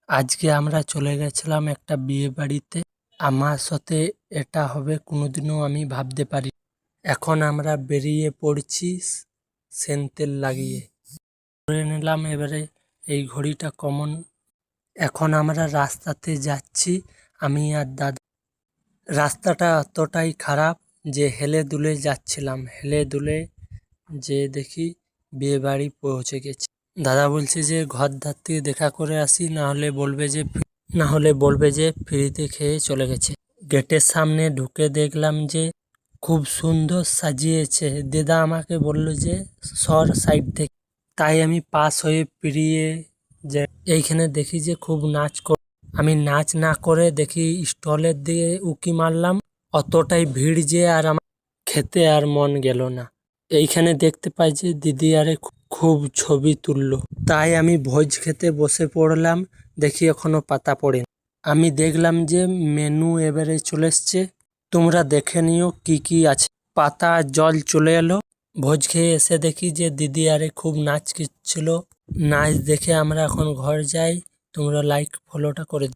আজকে আমরা চলে গেছিলাম একটা বিয়ে বাড়িতে। আমার সাথে এটা হবে কোনোদিনও আমি ভাবতে পারি। এখন আমরা বেরিয়ে পড়ছি সেন্তেল লাগিয়ে। ধরে নিলাম এবারে এই ঘড়িটা কমন। এখন আমরা রাস্তাতে যাচ্ছি, আমি আর দাদা। রাস্তাটা এতটাই খারাপ যে হেলে দুলে যাচ্ছিলাম। হেলে দুলে যে দেখি বিয়ে বাড়ি পৌঁছে গেছি। দাদা বলছে যে ঘর ধার থেকে দেখা করে আসি, না হলে বলবে যে ফ্রিতে খেয়ে চলে গেছে। গেটের সামনে ঢুকে দেখলাম যে খুব সুন্দর সাজিয়েছে। দিদা আমাকে বলল যে সর সাইড থেকে, তাই আমি পাস হয়ে পেরিয়ে যে এইখানে দেখি যে খুব নাচ করে। আমি নাচ না করে দেখি স্টলের দিকে উকি মারলাম, অতটাই ভিড় যে আর আমার খেতে আর মন গেল না। এইখানে দেখতে পাই যে দিদি আরে খুব ছবি তুললো, তাই আমি ভোজ খেতে বসে পড়লাম। দেখি এখনো পাতা পড়েনি। আমি দেখলাম যে মেনু এবারে চলে এসছে, তোমরা দেখে নিও কি কি আছে। পাতা আর জল চলে এলো। ভোজ খেয়ে এসে দেখি যে দিদি আরে খুব নাচ ছিল। নাচ দেখে আমরা এখন ঘর যাই। তোমরা লাইক ফলোটা করে